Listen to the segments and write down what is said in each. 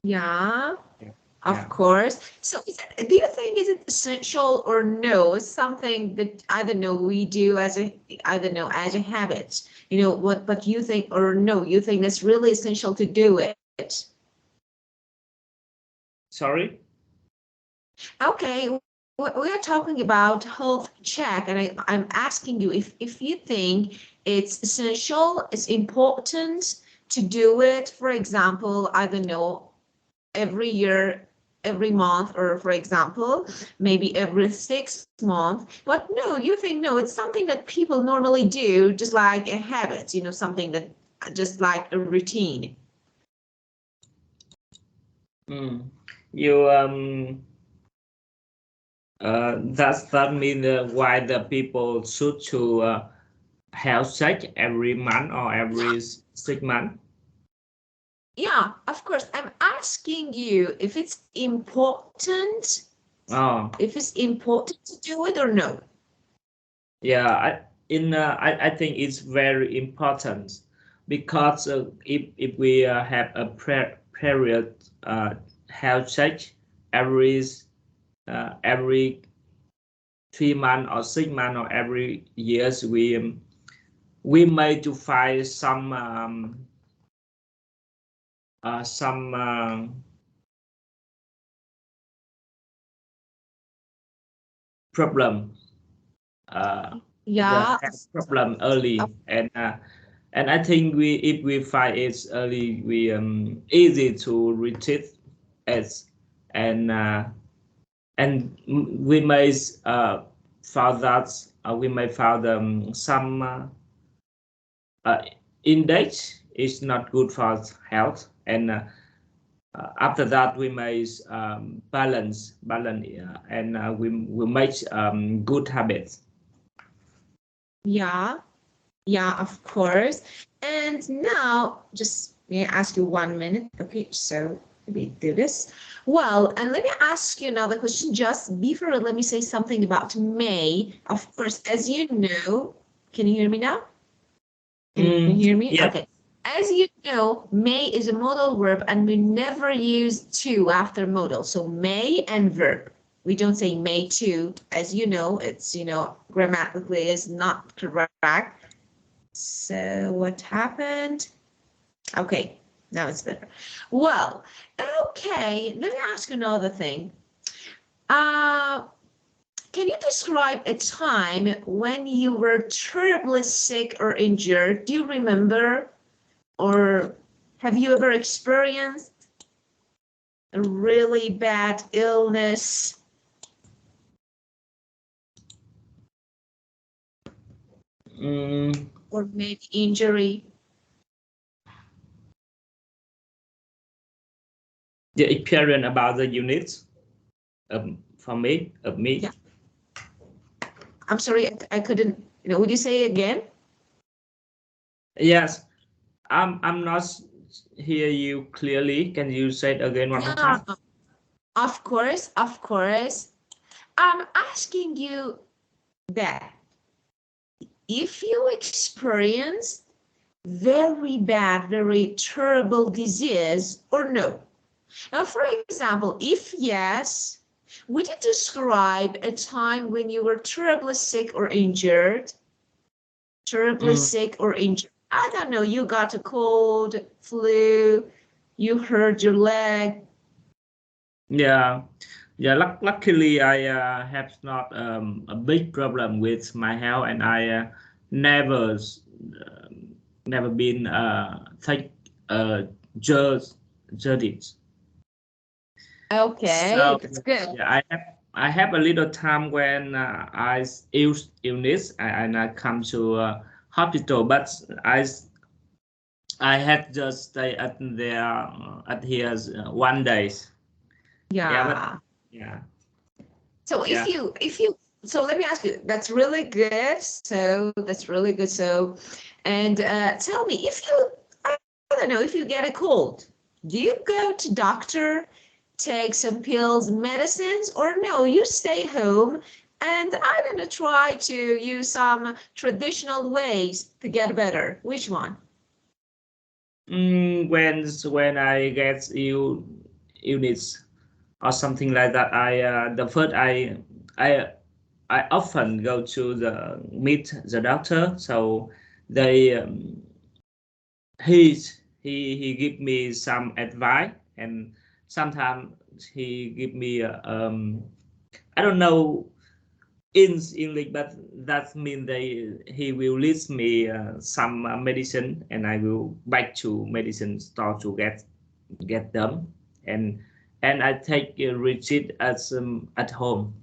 Yeah, Yeah. of course. So do you think is it essential or no? It's something that I don't know we do as a I don't know as a habit. You know what? But you think or no? You think it's really essential to do it? Sorry. Okay, we are talking about health check, and I'm asking you if you think it's essential, it's important to do it. For example, I don't know, every year, every month, or for example, maybe every 6 months. But no, you think no, it's something that people normally do, just like a habit, you know, something that just like a routine. Mm. You Does that mean why the people should to health check every month or every 6 months? Yeah, of course. I'm asking you if it's important, Oh, if it's important to do it or no. yeah. I think it's very important because if we have a period health check every every 3 months or 6 months or every years, we may to find some problem, the Yeah, health problem early, of, and I think we if we find it early, we easy to retreat it, and we may found that we may found some uh, index is not good for health, and after that we may balance, and we make good habits. yeah, yeah, of course. And now, just may I ask you 1 minute? Okay, so let me do this. Well, and let me ask you another question. Just before, let me say something about May. Of course, as you know, can you hear me now? Can you hear me? Yeah. Okay. As you know, may is a modal verb and we never use to after modal. So may and verb. We don't say may to. As you know, it's, you know, grammatically is not correct. So what happened? Okay, now it's better. Well, okay, let me ask you another thing. Uh, can you describe a time when you were terribly sick or injured? Do you remember? Or have you ever experienced a really bad illness Mm, or maybe injury? the experience about the units for me of Yeah, me. I'm sorry, I couldn't, you know, would you say again? Yes, I'm not hear you clearly. Can you say it again one more Yeah, time? of course, of course. I'm asking you that if you experience very bad, very terrible disease or no. Now, for example, if yes, would you describe a time when you were terribly sick or injured? Terribly Mm, sick or injured? I don't know, you got a cold, flu, you hurt your leg. yeah, yeah. Luckily, I have not a big problem with my health, and I never been take uh, judged judged. Okay, So that's good. yeah, I have a little time when I illness and I come to hospital, but I had just stay at there at here 1 day. Yeah, but Yeah. yeah, So yeah. so let me ask you, that's really good. So that's really good. So, and tell me if you, I don't know, if you get a cold, do you go to doctor, take some pills, medicines, or no, you stay home and I'm gonna try to use some traditional ways to get better. Which one? When I get ill, units or something like that. The first I often go to meet the doctor, so they he give me some advice, and sometimes he give me I don't know in English, but that means he will list me some medicine, and I will back to medicine store to get them, and I take a receipt at home.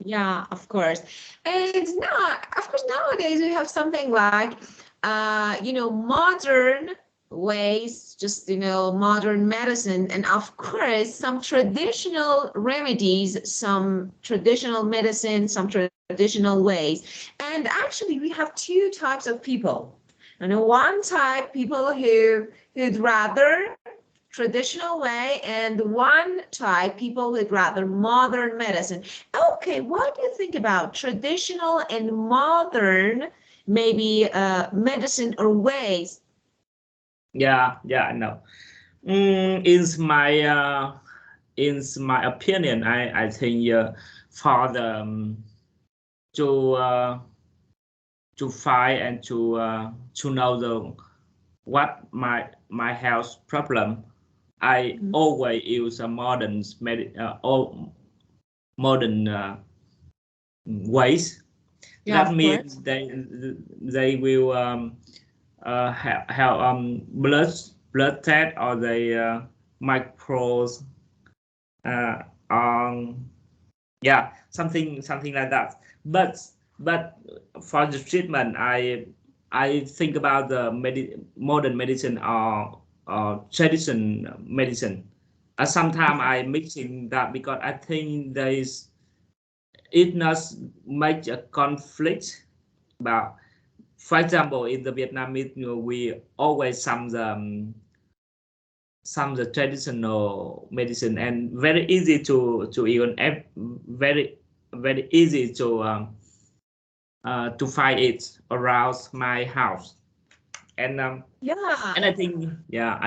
Yeah, of course. And now, of course, nowadays we have something like, modern ways, just, modern medicine, and of course, some traditional remedies, some traditional medicine, some traditional ways. And actually, we have two types of people. One type, people who'd rather traditional way, and one type, people with rather modern medicine. Okay, what do you think about traditional and modern, maybe medicine or ways? Yeah, I know. In my opinion, I think for the to find and to know what my health problem, I always use a modern ways. Yeah, That of means course. they will have blood test, or the micros uh, um something like that. But for the treatment, I think about the modern medicine, or traditional medicine. Sometimes I mixing that, because I think it not make a conflict about. For example, in the Vietnamese, we always some the traditional medicine, and very easy to even very easy to find it around my house, Yeah. and I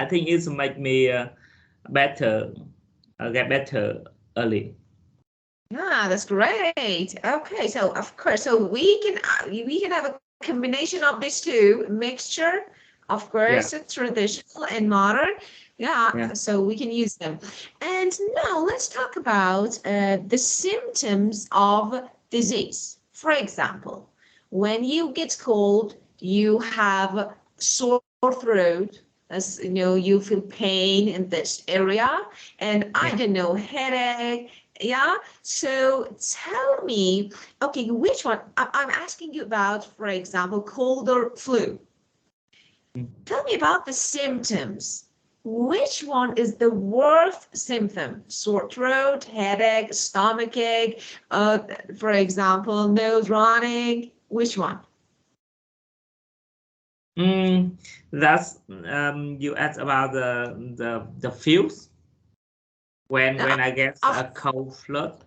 think it's make me better get better early. Yeah, that's great. Okay, so of course, so we can have a combination of these two, mixture, of Yeah, course, traditional and modern. yeah, Yeah, so we can use them. And now let's talk about the symptoms of disease. For example, when you get cold, you have sore throat, as you feel pain in this area, and I yeah. don't know, headache. Yeah. So tell me, okay, which one? I'm asking you about, for example, cold or flu. Mm. Tell me about the symptoms. Which one is the worst symptom? Sore throat, headache, stomach ache, for example, nose running. Which one? Mm, that's you asked about the feels Uh, when I get of a cold flood.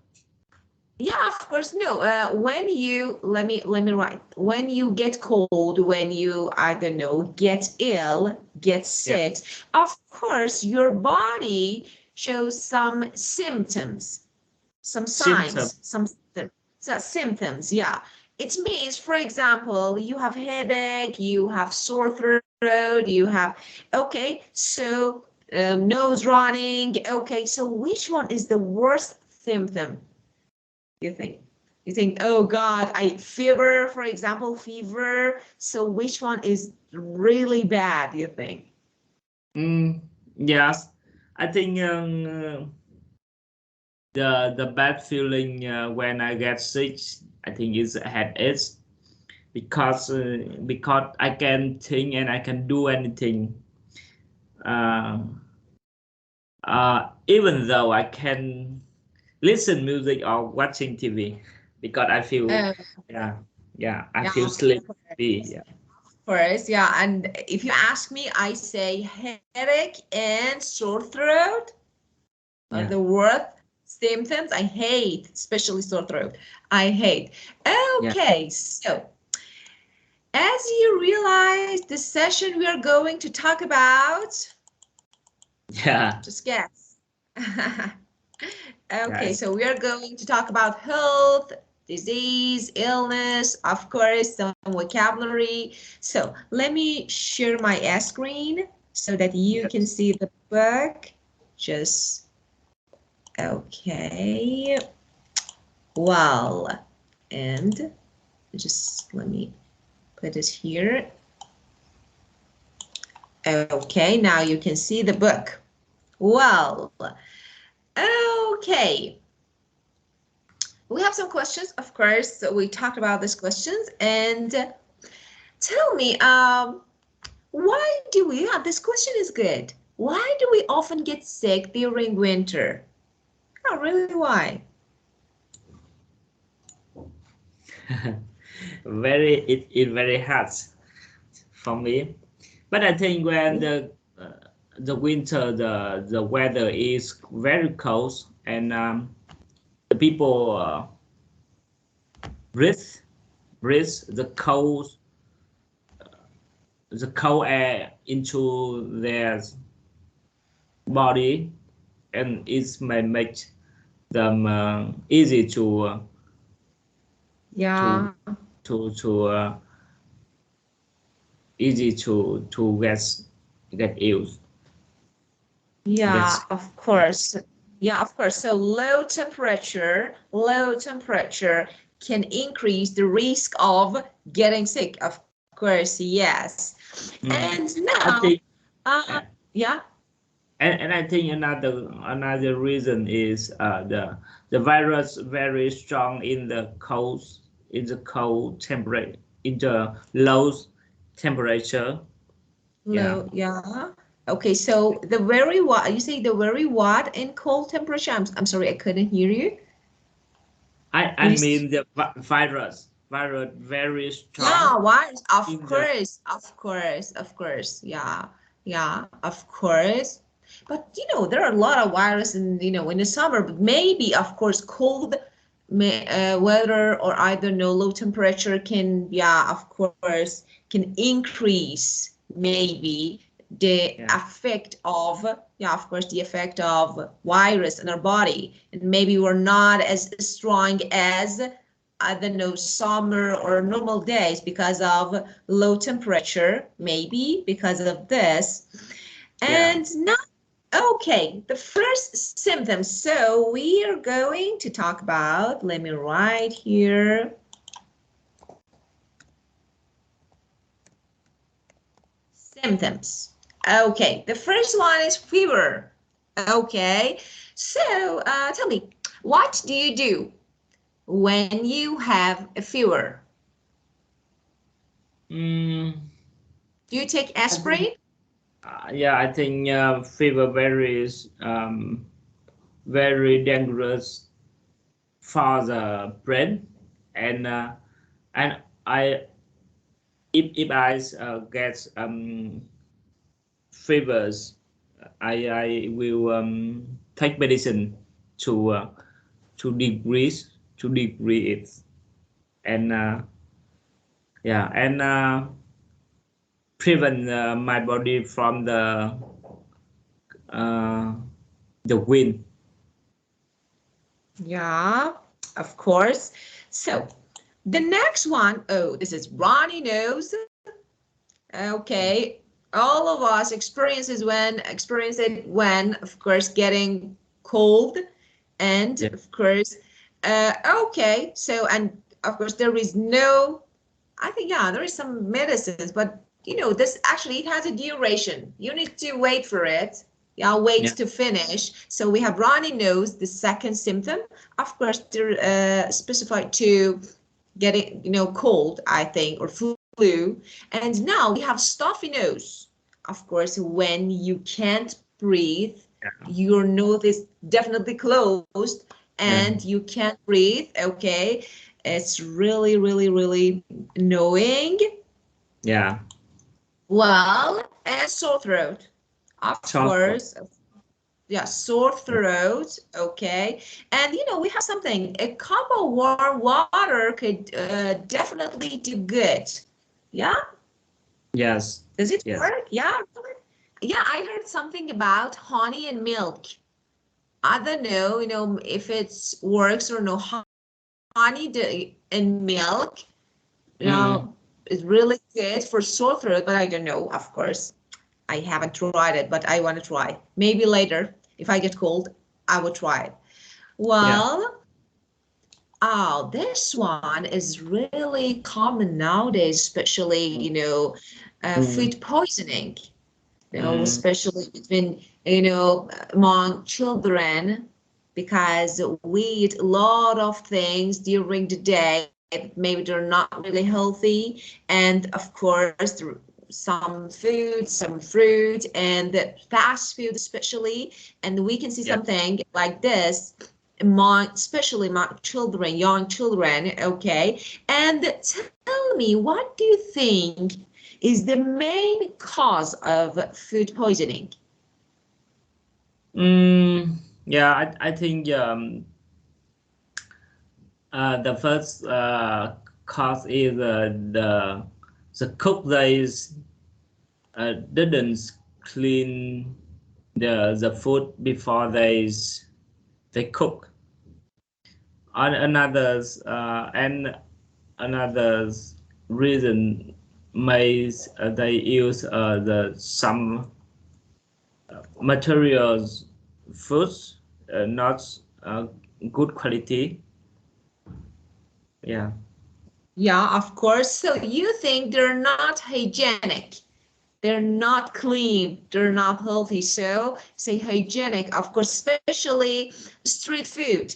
Yeah, of course. No, when you let me write. When you get cold, when you, I don't know, get ill, get Yeah, sick, of course your body shows some symptoms, some symptom. signs, symptoms. Yeah, it means, for example, you have headache, you have sore throat, you have, okay, so nose running. Okay, so which one is the worst symptom? You think? You think, oh God, fever, for example, fever. So which one is really bad, you think? Yes, I think the bad feeling when I get sick, I think is a headache, because I can think and I can do anything. Uh, Even though I can listen music or watching TV, because I feel, Uh, yeah, I yeah, feel of sleepy. Yeah, course. Yeah. And if you ask me, I say headache and sore throat are yeah, the worst symptoms. I hate, especially sore throat. I hate. yeah, Okay, so as you realize, the session we are going to talk about, yeah. just guess. Okay, Yes. so we are going to talk about health, disease, illness, of course, some vocabulary. So let me share my screen so that you can Yes. see the book. Just, okay. Well, and just let me put it here. Okay, now you can see the book. Well, okay. We have some questions, of course. So we talked about these questions, and tell me, why do we? Yeah, this question is good. Why do we often get sick during winter? Oh, really? Why? It very hard for me, but I think when the winter the weather is very cold and the people breathe breathe the cold air into their body, and it may make them easy to Yeah, to easy to get ill. yeah, Gets of course. Yeah, of course. So low temperature can increase the risk of getting sick. Of course, yes. mm, And I now, think uh, uh, yeah. and I think another reason is the virus very strong in the cold temperature in the low temperature. Yeah. Low, yeah. Okay, so the very what you say the very what in cold temperature? I'm sorry, I couldn't hear you. I Could you s- mean the virus very strong Yeah, why? Of in the course, of course, of course. Yeah, yeah, of course. But there are a lot of viruses in the summer, but maybe, of course, cold weather or I don't know, low temperature can, yeah, of course, can increase maybe the yeah effect of, yeah, of course, the effect of virus in our body. And maybe we're not as strong as I don't know, summer or normal days because of low temperature, maybe because of this. yeah And now, okay, the first symptoms. So we are going to talk about, let me write here, symptoms. Okay, the first one is fever. Okay, so tell me, what do you do when you have a fever? mm, Do you take I think aspirin? yeah I think fever very dangerous for the brain, and I if I get fevers, I will take medicine to uh, to decrease it, and yeah and prevent my body from uh, the wind. Yeah, of course. So the next one, oh, this is runny nose. Okay, all of us experience it when, of course, getting cold, and Yeah, of course, okay. So and of course there is no. I think yeah, there is some medicines, but this actually it has a duration. You need to wait for it. Yeah, wait yeah, to finish. So we have runny nose, the second symptom. Of course, they're specified to getting cold, I think, or flu. And now we have stuffy nose. Of course, when you can't breathe, your nose is definitely closed yeah, and you can't breathe. Okay, it's really, really, really annoying. yeah. Well, and sore throat, of Short one. course. Yeah, sore Yeah. throat. Okay, and we have something. A cup of warm water could definitely do good. Yeah, Yes, does it yes. work? Yeah, yeah. I heard something about honey and milk. I don't know, if it's works or no. Honey and milk, is really good for sore throat, but I don't know, of course. I haven't tried it, but I want to try. Maybe later, if I get cold, I will try it. Yeah. Well, oh, this one is really common nowadays, especially, food poisoning, especially between, among children, because we eat a lot of things during the day. Maybe they're not really healthy. And of course, some food, some fruit, and the fast food especially. And we can see Yeah. something like this among, especially among children, young children, okay? And tell me, what do you think is the main cause of food poisoning? Yeah, I think the first cause is the cook didn't clean the food before they cook. Another reason may they use the some materials foods not good quality. Yeah. Yeah, of course. So you think they're not hygienic, they're not clean, they're not healthy. So say hygienic, of course, especially street food.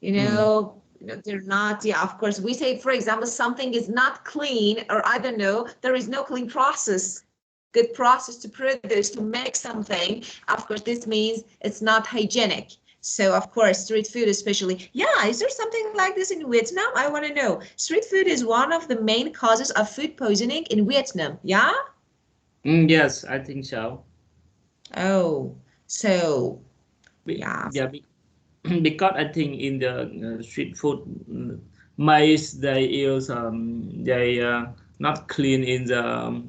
They're not, yeah, of course. We say, for example, something is not clean, or I don't know, there is no clean process, good process to produce, to make something. Of course, this means it's not hygienic. So, of course, street food, especially. Yeah, is there something like this in Vietnam? I want to know. Street food is one of the main causes of food poisoning in Vietnam. Yeah? Yes, I think so. Oh, so, yeah. Yeah, because I think in the street food, mice they use they not clean in the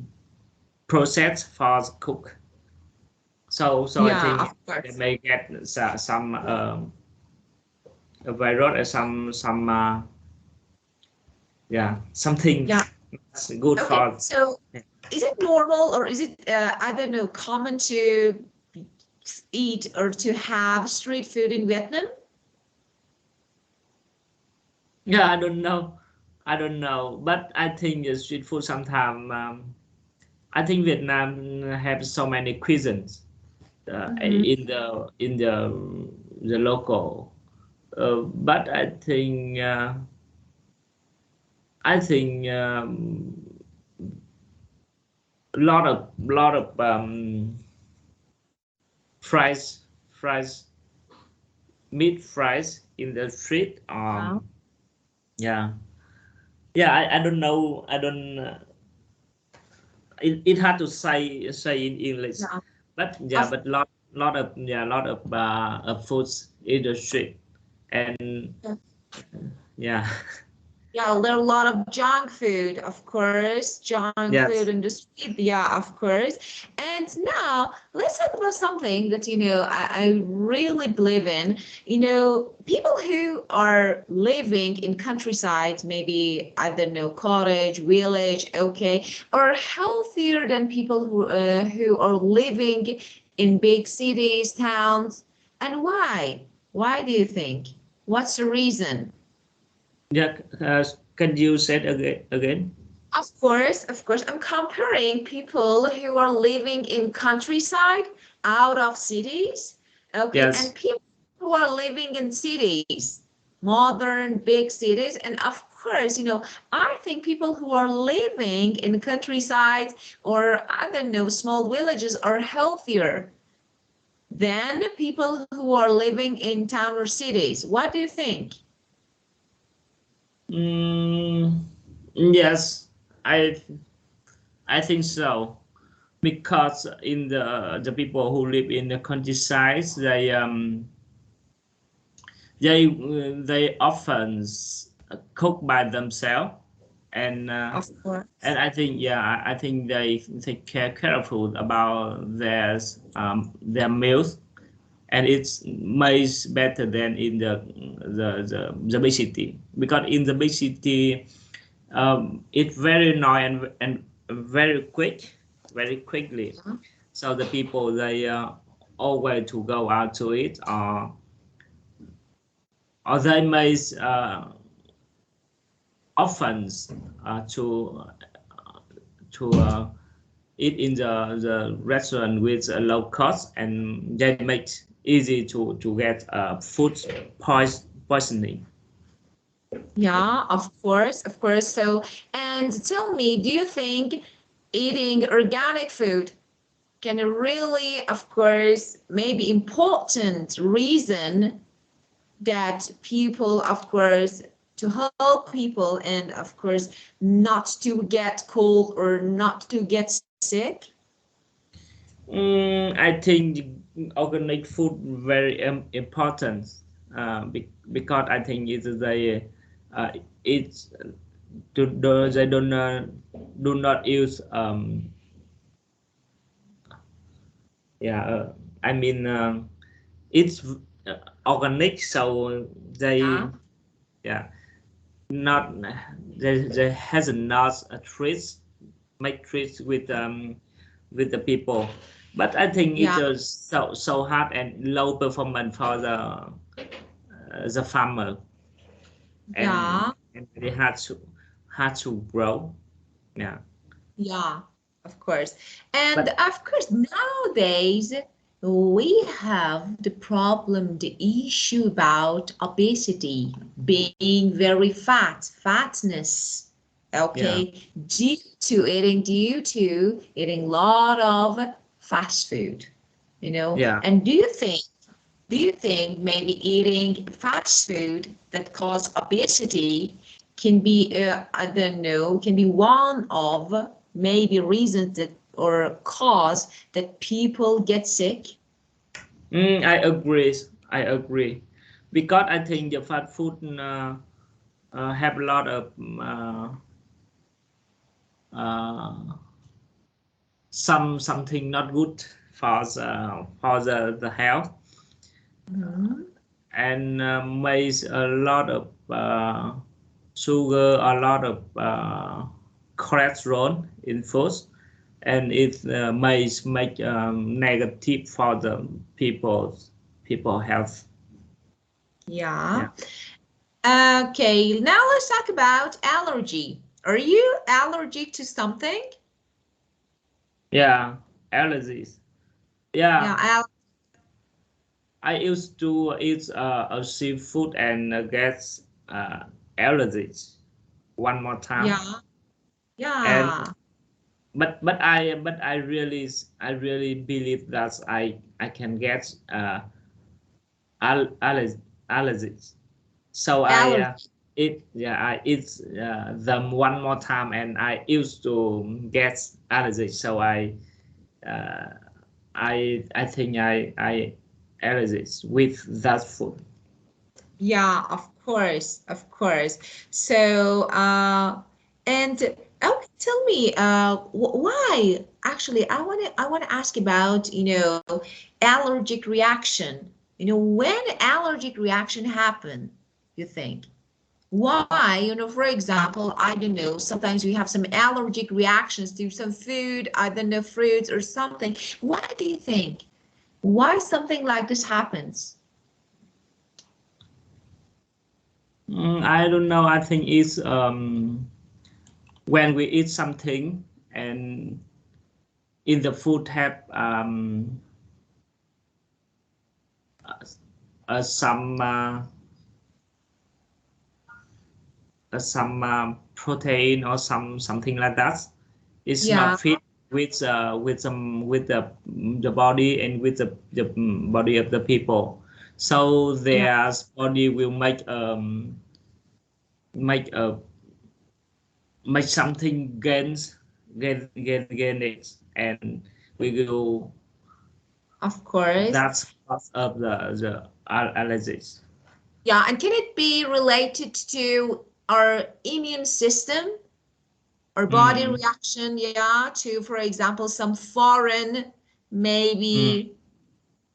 process for cook. So I Yeah, think of they course. may get some a virus or some yeah, something Yeah. that's good Okay, for. so is it normal, or is it, I don't know, common to eat or to have street food in Vietnam? Yeah, I don't know, but I think the street food sometimes. I think Vietnam have so many cuisines Mhm. in the local, but I think lot of fries meat fries in the street. Yeah. Yeah, yeah. I don't know. I don't. It hard to say in English, Yeah. but yeah, Of but lot of foods in the street, and yeah. Yeah, there are a lot of junk food, of course, junk food Yes. in the street. Yeah, of course. And now let's talk about something that, I really believe in. People who are living in countryside, maybe, I don't know, cottage, village, okay, are healthier than people who are living in big cities, towns. And why? Why do you think? What's the reason? Yeah. Can you say it again? Of course, I'm comparing people who are living in countryside, out of cities, okay, and Yes. people who are living in cities, modern big cities. And of course, I think people who are living in countryside, or I don't know, small villages, are healthier than people who are living in town or cities. What do you think? Mm, yes, I I think so. Because in the people who live in the countryside, they often cook by themselves, and uh, Of course. and I think, yeah, I think they take care careful about their meals, and it's much better than in the big city, because in the big city it's very noisy and very quickly. So the people, they always to go out to it, or they may often to eat in the restaurant with a low cost, and they make easy to get food poisoning. Yeah, of course, of course. So, and tell me, do you think eating organic food can really, of course, maybe important reason that people, of course, to help people and, of course, not to get cold or not to get sick? I think organic food very important, because I think it's they don't do not use yeah I mean it's organic, so they yeah not they has not a treats make treats with the people, but I think it Yeah, is so hard and low performance for the farmer, yeah, and they had to grow. Yeah, yeah, of course. And but of course, nowadays we have the problem, the issue about obesity, being very fatness. yeah, Okay, due to eating a lot of fast food, you know. yeah. And do you think maybe eating fast food that cause obesity can be, I don't know, can be one of maybe reasons that or cause that people get sick? I agree. I agree, because I think the fast food have a lot of uh, something not good for the health, Mhm. and makes a lot of sugar, a lot of cholesterol in food, and it may make negative for the people health. Yeah. Yeah, Okay, now let's talk about allergy. Are you allergic to something? yeah, allergies. Yeah, Yeah, al I used to eat a seafood and get uh, allergies one more time, yeah, and yeah. I really believe that I can get allergies. So I Allergy. I eat them one more time, and I used to get allergies. So uh, I think I allergies with that food. Yeah, of course, of course. So, and okay, tell me, why? Actually, I want to ask about, allergic reaction. When allergic reaction happen, you think? Why? For example, I don't know, sometimes we have some allergic reactions to some food, I don't know, fruits or something. Why do you think? Why something like this happens? I don't know. I think it's when we eat something, and in the food have some protein or something like that. It's Yeah, not fit with the body and with the body of the people. So yeah. their body will make a make something gain it, and we will Of course. that's cause of the allergies. Yeah, and can it be related to our immune system or body Mm, reaction, yeah, to, for example, some foreign, mm, maybe,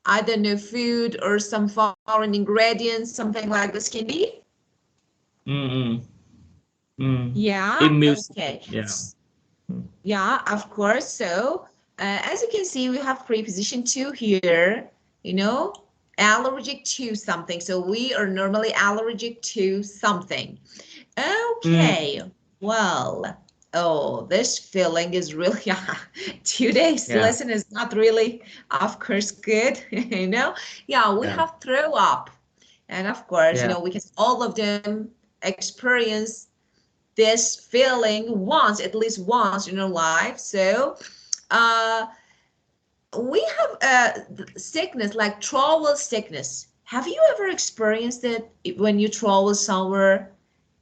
I don't know, food or some foreign ingredients, something like this can be? Yeah, okay. Yeah. Yeah, of course. So, as you can see, we have preposition to here, you know, allergic to something. So we are normally allergic to something. Okay, well, oh, this feeling is really, today's lesson is not really, of course, good, you know? Yeah, we have throw up. And of course, you know, we can all of them experience this feeling once, at least once in our life. So, uh, we have sickness like travel sickness. Have you ever experienced it when you travel somewhere?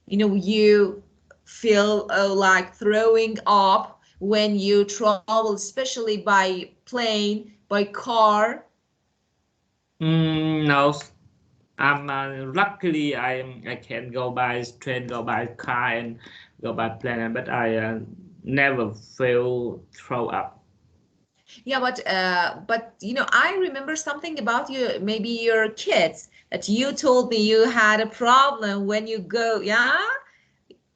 You know, you feel like throwing up when you travel, especially by plane, by car. No, I'm luckily I can go by train, go by car, and go by plane, but I never feel throw up. Yeah, but you know, I remember something about you, maybe your kids, that you told me you had a problem when you go. Yeah,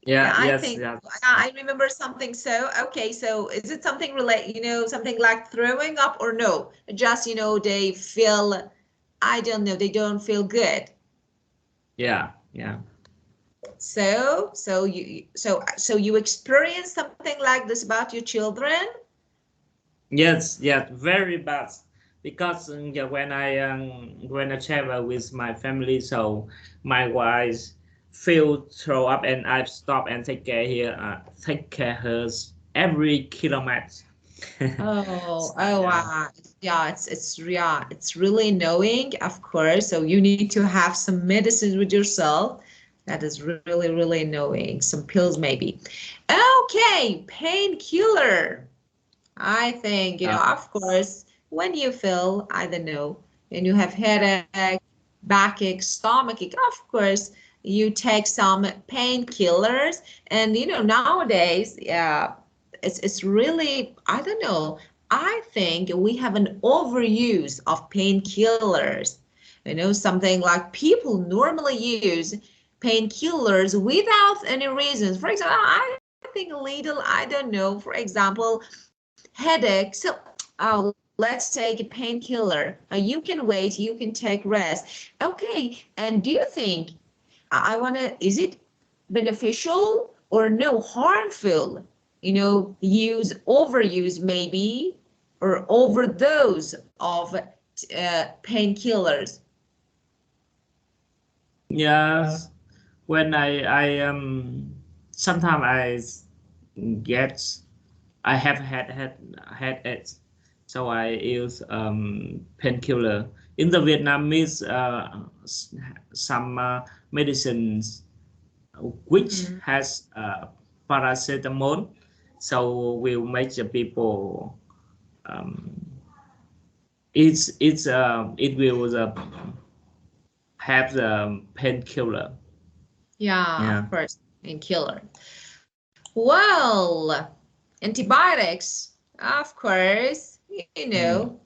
yeah, I think I remember something. So okay, so is it something relate, you know, something like throwing up, or no? Just, you know, they feel, I don't know, they don't feel good. Yeah. So you experience something like this about your children? Yes, very bad. Because when I travel with my family, so my wife feel throw up, and I stop and take care here, take care her every kilometer. Oh, wow. Yeah, it's really annoying, of course. So you need to have some medicines with yourself. That is really, really annoying. Some pills maybe. Okay, painkiller. I think, you know, of course, when you feel, I don't know, when you have headache, backache, stomachache, of course, you take some painkillers. And, you know, nowadays, yeah, it's really, I don't know, I think we have an overuse of painkillers. You know, something like people normally use painkillers without any reasons. For example, I think a little, I don't know, for example, headache. So, let's take a painkiller. You can wait, you can take rest. Okay, and do you think, I want to, is it beneficial or no, harmful? You know, overuse maybe, or overdose of painkillers. Yes, when I sometimes get I have had it, so I use painkiller. In the Vietnamese, some medicines which has paracetamol, so will make the people um, it will have the painkiller. Yeah, Yeah. of course, painkiller. Well, antibiotics, of course, you know,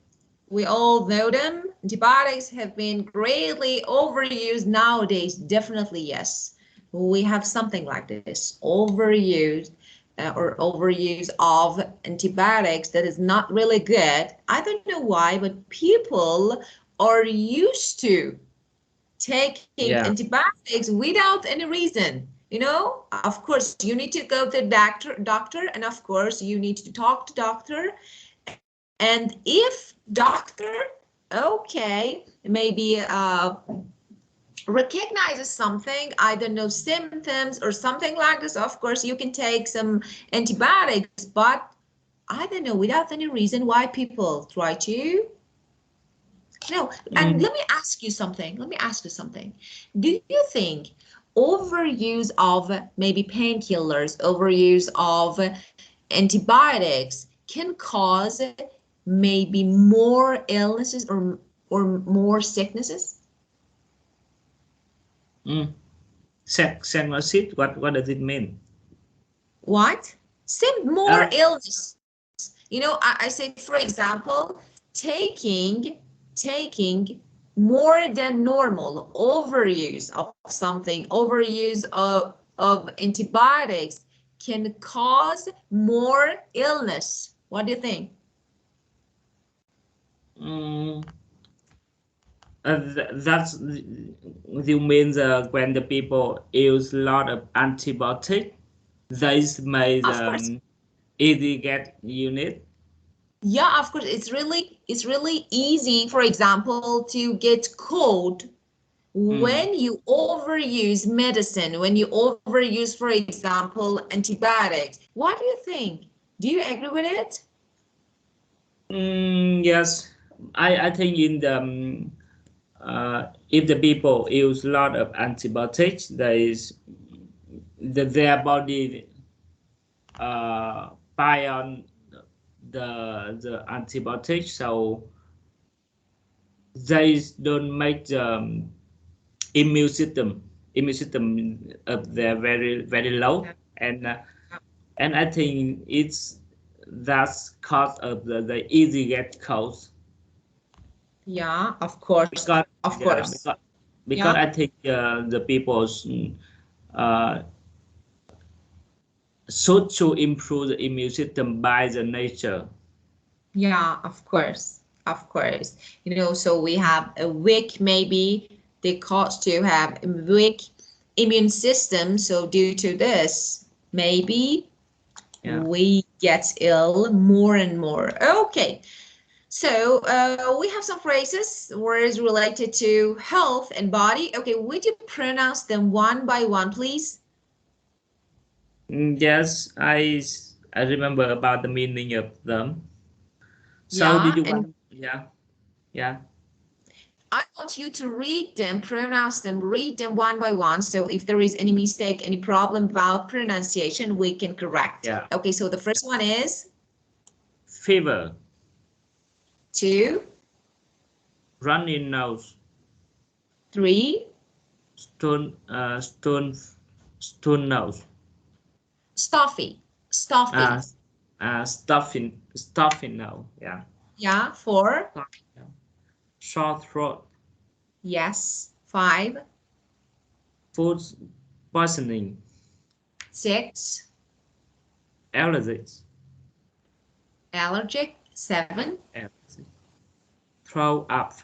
we all know them. Antibiotics have been greatly overused nowadays. Definitely, yes. We have something like this overuse or overuse of antibiotics that is not really good. I don't know why, but people are used to taking Yeah. antibiotics without any reason. You know, of course, you need to go to the doctor, and of course, you need to talk to doctor. And if doctor, okay, maybe recognizes something, I don't know, symptoms or something like this, of course, you can take some antibiotics, but I don't know, without any reason why people try to. No, and let me ask you something. Let me ask you something. Do you think overuse of maybe painkillers, overuse of antibiotics can cause maybe more illnesses or more sicknesses? Senmosid, what does it mean? What? Same more illness. You know, I say, for example, taking taking more than normal, overuse of something, overuse of antibiotics can cause more illness. What do you think? That's you mean when the people use a lot of antibiotic, this may Of course. easy get unit. Yeah, of course. It's really easy, for example, to get cold when you overuse medicine, when you overuse, for example, antibiotics. What do you think? Do you agree with it? Yes, I think in the if the people use a lot of antibiotics, their body buy on the antibiotics, so they don't make the immune system of their very low, and I think that's cause of the easy get colds. Yeah, of course. Because Of course. because Yeah. I think the people's uh, should to improve the immune system by the nature. Yeah, of course. Of course. You know, so we have a weak, maybe they cause to have a weak immune system. So due to this, maybe we get ill more and more. Okay. So we have some phrases, words related to health and body. Okay, would you pronounce them one by one, please? Yes, I remember about the meaning of them. So did Yeah, you and want? Yeah. I want you to read them, pronounce them, read them one by one. So if there is any mistake, any problem about pronunciation, we can correct. Yeah. Okay, so the first one is Fever. 2, Runny nose. 3, Stone stone nose. stuffy, stuffy. Stuffing nose. Yeah. Yeah, 4, Sore throat. yes, 5, Food poisoning. 6, Allergies. allergic, 7, Throw up.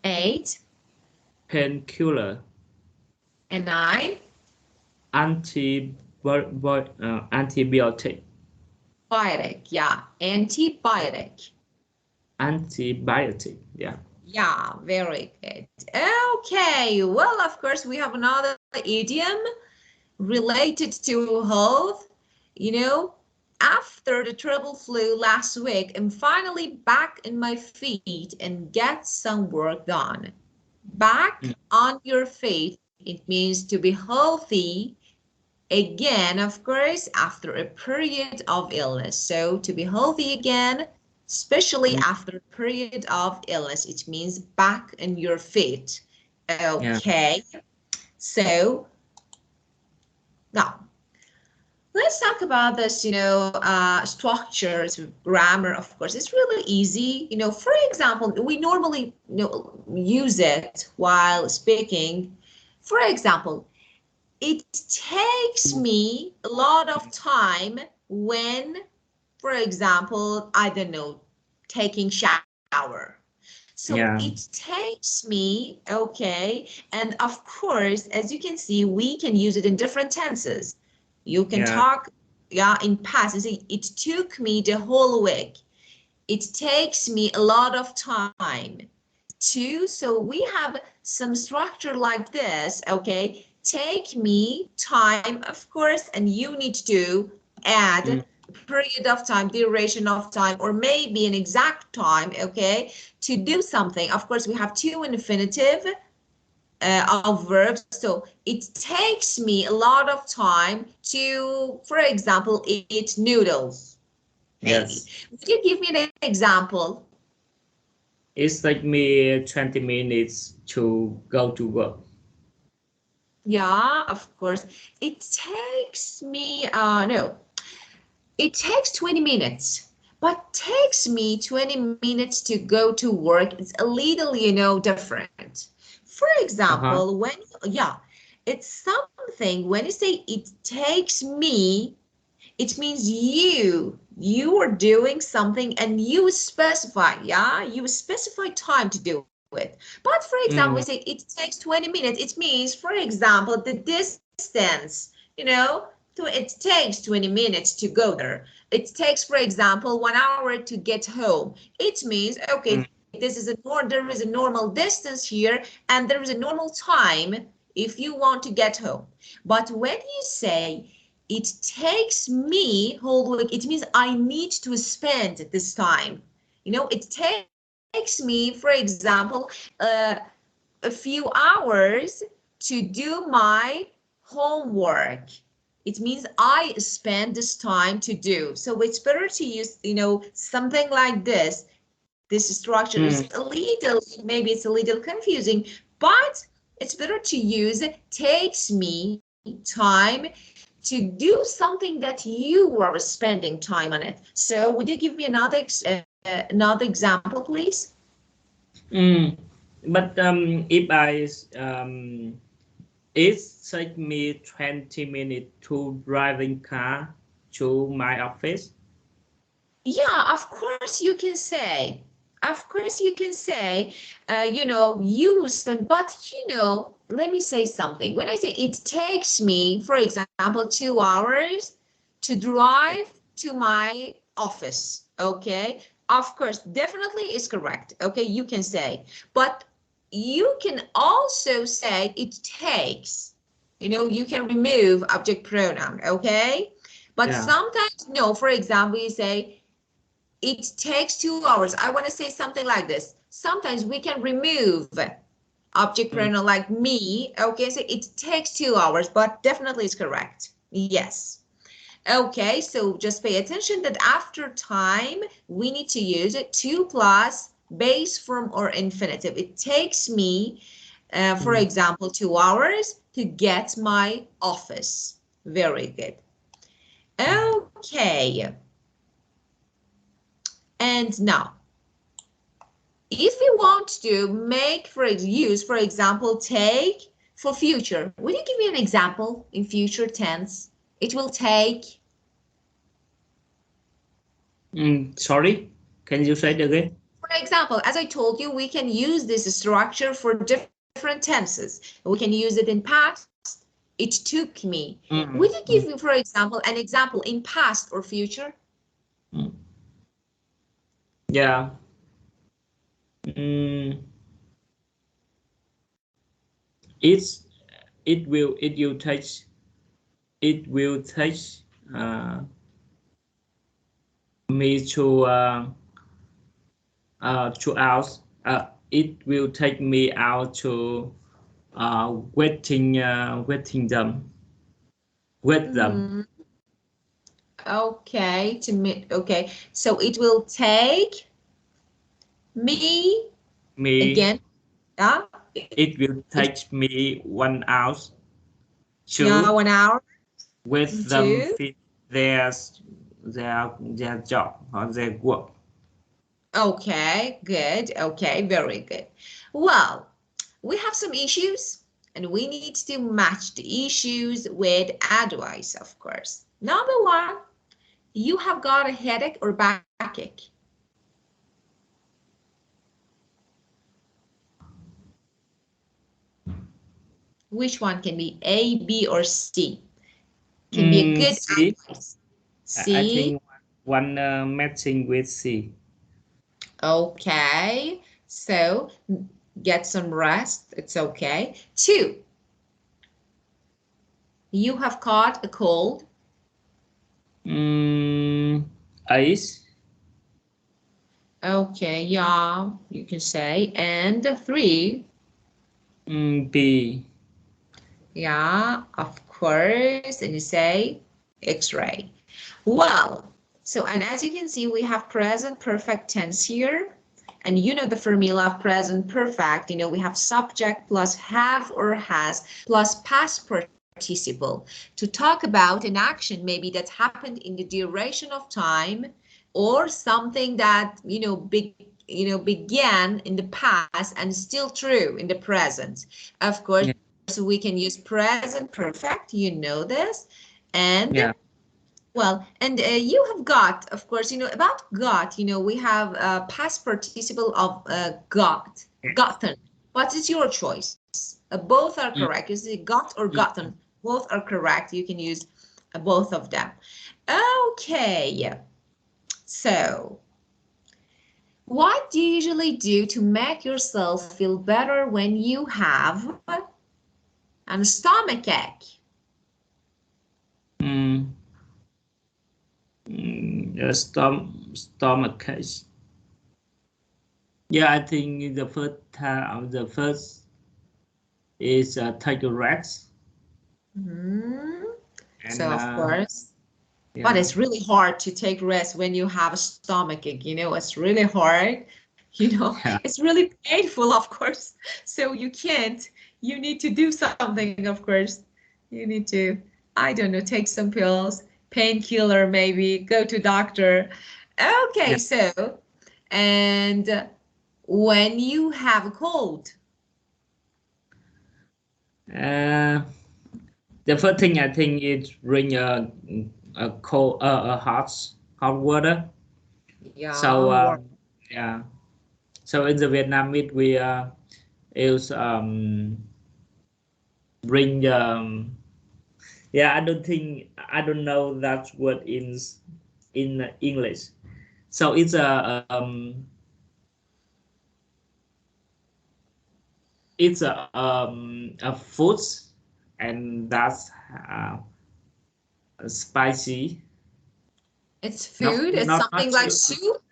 8, Painkiller. and 9, Antibiotic. biotic, yeah, antibiotic. Antibiotic. Yeah. Yeah, very good. Okay, well, of course, we have another idiom related to health. You know, after the terrible flu last week, I'm finally back in my feet and get some work done. Back on your feet, it means to be healthy again, of course, after a period of illness. So to be healthy again, especially after a period of illness, it means back on your feet. Okay, so now let's talk about this, structures, grammar, of course. It's really easy. You know, for example, we normally use it while speaking. For example, it takes me a lot of time when, for example, I don't know, taking shower. So it takes me, okay, and of course, as you can see, we can use it in different tenses. You can talk, in past, and say, it took me the whole week. It takes me a lot of time to, so we have some structure like this, okay, take me time, of course, and you need to add period of time, duration of time, or maybe an exact time, okay, to do something. Of course, we have two infinitive of verbs. So it takes me a lot of time to, for example, eat noodles. Maybe. Would you give me an example? It's like me 20 minutes to go to work. Yeah, of course. It takes me, no, it takes 20 minutes, But takes me 20 minutes to go to work. It's a little, you know, different. For example, when, yeah, it's something, when you say it takes me, it means you are doing something and you specify, yeah, you specify time to do it. But for example, we say it takes 20 minutes. It means, for example, the distance, you know, it takes 20 minutes to go there. It takes, for example, 1 hour to get home. It means, okay, this is there is a normal distance here and there is a normal time if you want to get home. But when you say it takes me whole week, it means I need to spend this time. You know, it takes me, for example, a few hours to do my homework. It means I spend this time to do. So it's better to use, you know, something like this. This structure is a little, maybe it's a little confusing, but it's better to use takes me time to do something that you are spending time on it. So would you give me another example, please? But if I it takes me 20 minutes to driving car to my office. Yeah, of course you can say. Of course you can say, you know, use them, but you know, let me say something. When I say it takes me, for example, 2 hours to drive to my office, okay? Of course, definitely is correct, okay? You can say, but you can also say it takes, you know, you can remove object pronoun, okay? But sometimes, no, for example, you say, it takes 2 hours. I want to say something like this. Sometimes we can remove object pronoun like me. Okay, so it takes 2 hours, but definitely is correct. Yes. Okay, so just pay attention that after time, we need to use it to plus base form or infinitive. It takes me, for example, 2 hours to get my office. Very good. Okay. And now, if we want to make use, for example, take for future, will you give me an example in future tense? It will take. Sorry, can you say it again? For example, as I told you, we can use this structure for different tenses. We can use it in past. It took me. Will you give me, for example, an example in past or future? Yeah. It will take me to 2 hours. It will take me out to waiting them with them. Okay, okay. So it will take me again. It will take me 1 hour to 1 hour with them fit their job or their work. Okay, good. Okay, very good. Well, we have some issues and we need to match the issues with advice, of course. Number one, you have got a headache or backache. Which one can be A, B, or C? Can be a good C. advice. C. I think one matching with C. Okay, so get some rest. It's okay. 2, you have caught a cold. Ice. Okay, yeah, you can say. And 3. B. Yeah, of course. And you say X-ray. Well, so, and as you can see, we have present perfect tense here. And you know the formula of present perfect, you know, we have subject plus have or has plus past participle to talk about an action maybe that happened in the duration of time or something that, began in the past and still true in the present. Of course, Yeah. we can use present perfect, you know this. And Yeah. well, and you have got, of course, about got, we have past participle of got, gotten. What is your choice? Both are Mm, correct. Is it got or mm. gotten? Both are correct. You can use both of them. Okay. So, what do you usually do to make yourself feel better when you have a stomach ache? Mm. The stomach case. Yeah, I think the first time, the first is take a rest, Hmm. So, and of course. But yeah, it's really hard to take rest when you have a stomach ache, it's really hard, yeah, it's really painful, of course. So you can't, you need to do something, of course. You need to, I don't know, take some pills, painkiller, maybe go to doctor. Okay, yeah. so, and when you have a cold, Uh, the first thing I think is bring a cold, hot water. So yeah, warm. yeah. So in the Vietnamese we use bring yeah. I don't know that word in English. So it's a food, and that's uh, spicy. It's Not food, it's not something not like too. soup.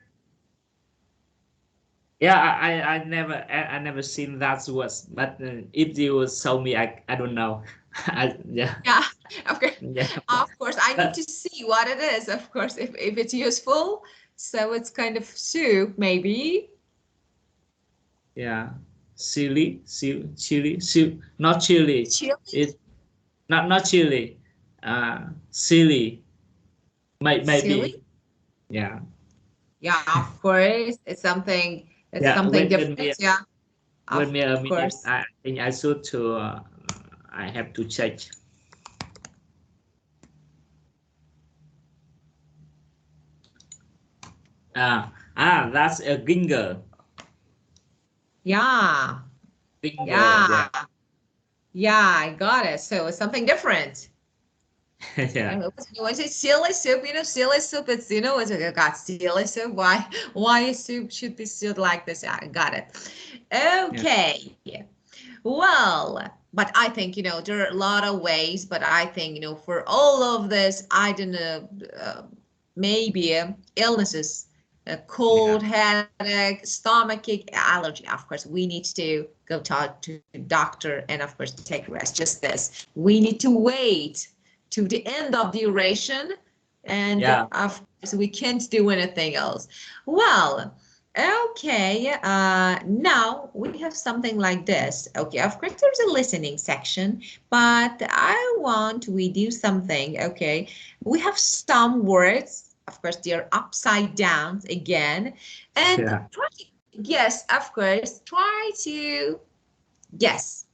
Yeah, I never seen that was, but if you show me, I don't know. Yeah, Yeah, okay. yeah, Of course, I need but to see what it is, of course, if it's useful. So it's kind of soup, maybe. yeah, chili, not chili. Chili? It's not chili. Silly, maybe. Silly? Yeah, Yeah, of course. It's yeah. something different. Yeah, Wait of me a minute. course. I think I should to. I have to check. That's a ginger. Yeah, Ginger. Yeah, yeah, yeah, I got it. So it's something different. yeah, And you want to say silly soup, silly soup, it's, it's like, got silly soup. Why a soup should be soup like this? I got it. yeah, Okay. Well, but I think, there are a lot of ways, but I think, for all of this, I don't know, maybe illnesses, a yeah, cold, headache, stomach ache, allergy. Of course, we need to go talk to the doctor and, of course, take rest. Just this. We need to wait to the end of duration, and yeah, of course, we can't do anything else. Well, okay, now we have something like this. Okay, of course, there's a listening section, but I want we do something. Okay, we have some words. Of course, they're upside down again. And yeah, try to guess, of course, try to guess.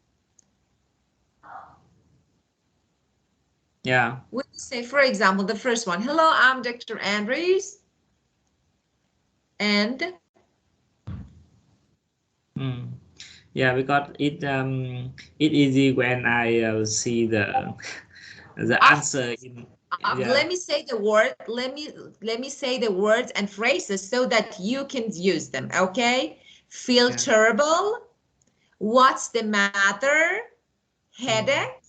yeah. We say, for example, the first one. Hello, I'm Dr. Andrews. And Mm. Yeah, because it easy when I see the of answer in. Yeah, let me say the word. Let me say the words and phrases so that you can use them. Okay. Feel yeah. terrible. What's the matter? Mm, Headache.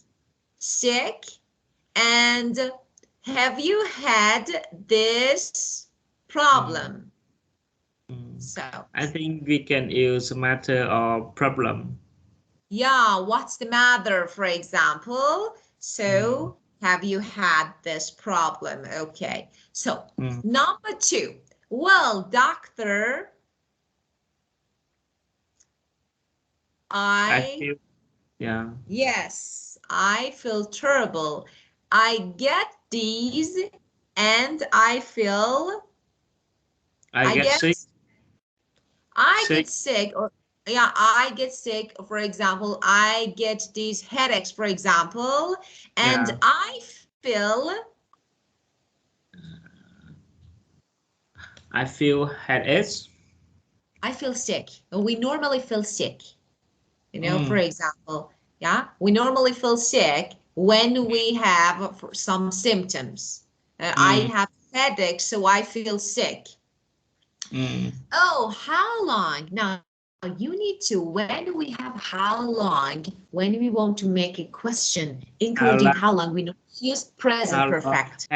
Sick. And have you had this mm, problem? mm. So, I think we can use matter or problem. yeah, what's the matter, for example? Mm, So, have you had this problem? Okay. So, mm. number two. Well, doctor, I I, feel. Yeah. yes, I feel terrible. I get these and I feel I get sick. I get sick, or yeah, I get sick. For example, I get these headaches, for example, and Yeah. I feel headaches. I feel sick. We normally feel sick. You know, for example, yeah, we normally feel sick when we have some symptoms. I have headache, so I feel sick. Oh, how long? Now, you need to, when we have how long, when we want to make a question, including how long, we use present perfect.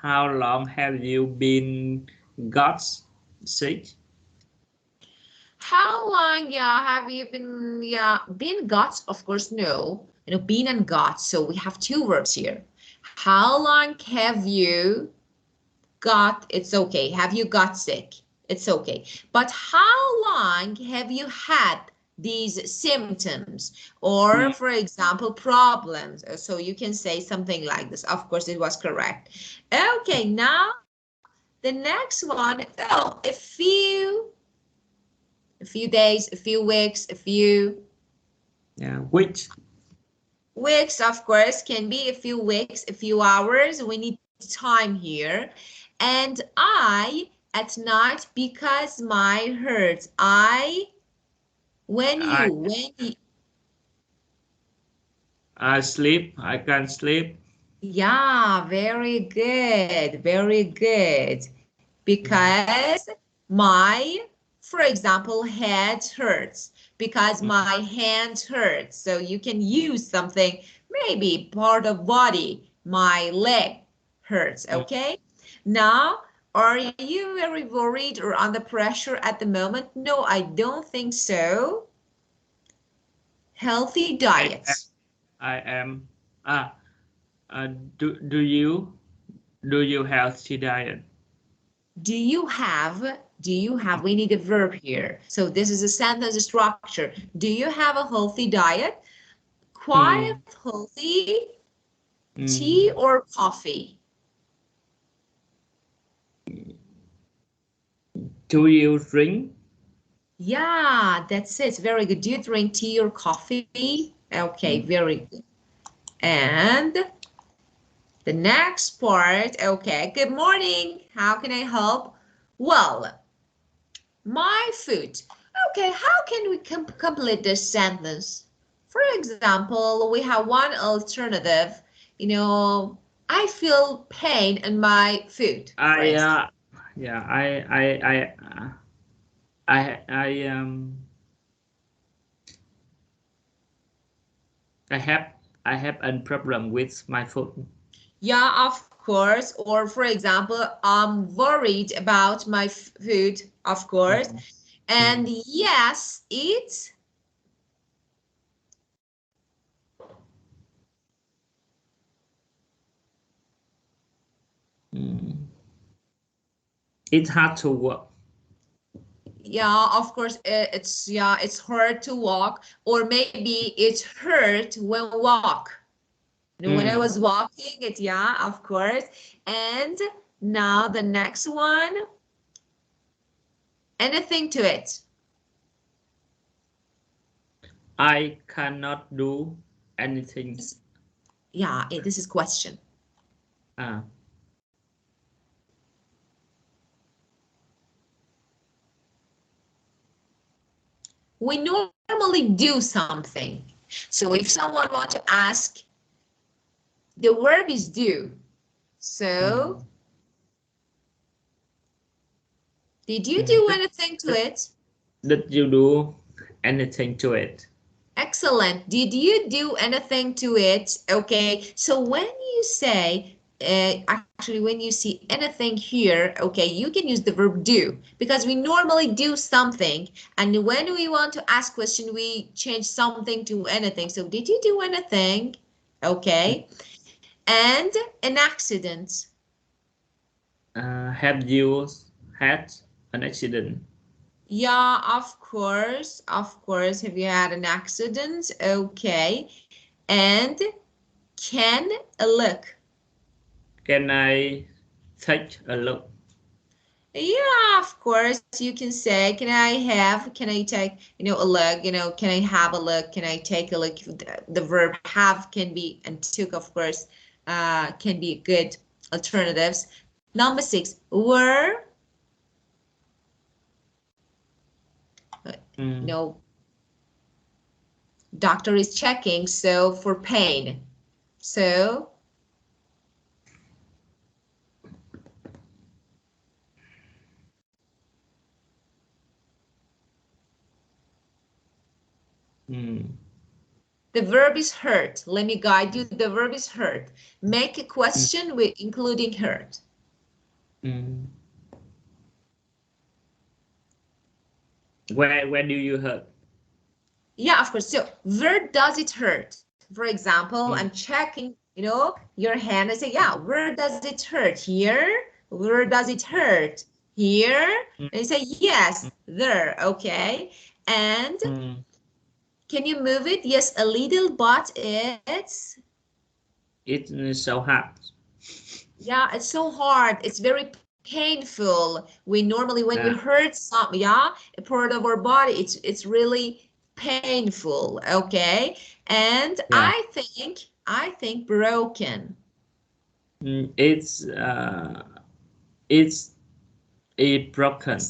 How long have you been got sick? How long, yeah, have you been, yeah, been got? Of course, no. You know, been and got. So we have two verbs here. How long have you got? It's okay. Have you got sick? It's okay. But how long have you had these symptoms? Or, for example, problems? So you can say something like this. Of course, it was correct. Okay, now the next one. Oh, a few days, a few weeks, a few. Yeah, which? Weeks, of course, can be a few weeks, a few hours. We need time here. And I at night because my hurts. When you I sleep. I can't sleep. yeah, very good, very good. Because my, for example, head hurts. Because my hand hurts. So you can use something, maybe part of body, my leg hurts, okay? Now, are you very worried or under pressure at the moment? No, I don't think so. Healthy diets. I am. Do you healthy diet? We need a verb here. So this is a sentence structure. Do you have a healthy diet? Quite healthy. Tea or coffee? Do you drink? Yeah, that's it. Very good. Do you drink tea or coffee? Okay, very good. And the next part, okay, good morning. How can I help? Well, my food. Okay, how can we complete this sentence? For example, we have one alternative. You know, I feel pain in my foot, for example. Yeah, I I have a problem with my foot. Yeah, of course. Or for example, I'm worried about my food, of course. And yes, it's It's hard to work. yeah, of course, it's hard to walk, or maybe it's hurt when walk. You know, when I was walking, yeah, of course. And now the next one, anything to it. I cannot do anything. Yeah, this is question. We normally do something. So if someone wants to ask, the verb is do. So, did you do anything to it? Did you do anything to it? Excellent. Did you do anything to it? Okay. So when you say, actually, when you see anything here, okay, you can use the verb do because we normally do something. And when we want to ask question, we change something to anything. So did you do anything? Okay. And an accident. Have you had an accident? Yeah, of course. Of course. Have you had an accident? Okay. And can a look. Can I take a look? Yeah, of course, you can say, can I take, a look, can I have a look, can I take a look? The verb have can be, and took, of course, can be good alternatives. Number 6, were, doctor is checking, so for pain. So, the verb is hurt. Let me guide you. The verb is hurt. Make a question with including hurt. Where do you hurt? Yeah, of course. So where does it hurt? For example, I'm checking, your hand. I say, yeah, where does it hurt? Here. Where does it hurt? Here. And you say, yes, there. Okay. And can you move it? Yes, a little, but it's so hard. Yeah, it's so hard. It's very painful. We normally, when we hurt a part of our body, it's really painful. Okay, and I think broken. It's broken.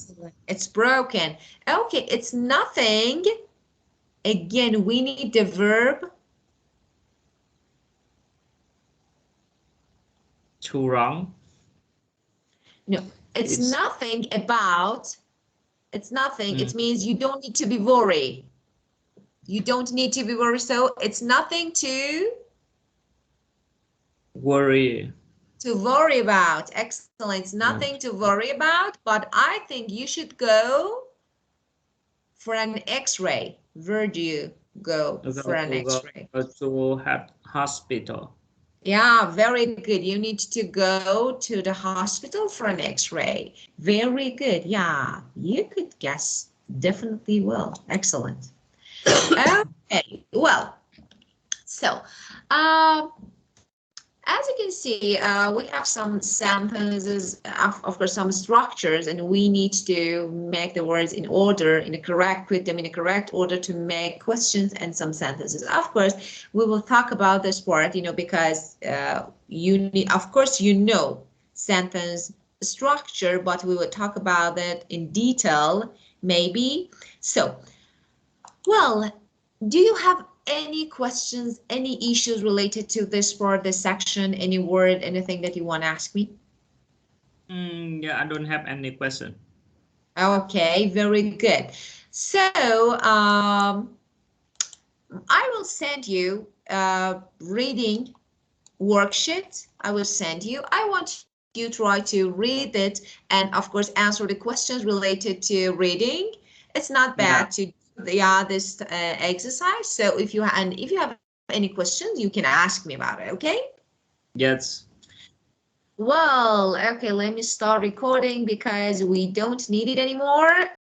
It's broken. Okay, it's nothing. Again, we need the verb. Too wrong. No, it's nothing about. It's nothing. It means you don't need to be worried. You don't need to be worried. So it's nothing to worry. To worry about. Excellent. It's nothing to worry about, but I think you should go for an X-ray. Where do you go for an X-ray? Go to hospital. Yeah, very good. You need to go to the hospital for an X-ray. Very good. Yeah, you could guess. Definitely will. Excellent. Okay, well, so as you can see, we have some sentences, of course, some structures, and we need to make the words in order, put them in a correct order to make questions and some sentences. Of course, we will talk about this part, because you need, of course, sentence structure, but we will talk about it in detail, maybe. So, well, do you have any questions, any issues related to this part, this section, any word, anything that you want to ask me? Yeah, I don't have any question. Okay, very good. So, I will send you a reading worksheet. I will send you. I want you to try to read it and, of course, answer the questions related to reading. It's not bad to this exercise. So if you have any questions, you can ask me about it. Okay? Yes. Well, okay. Let me start recording because we don't need it anymore.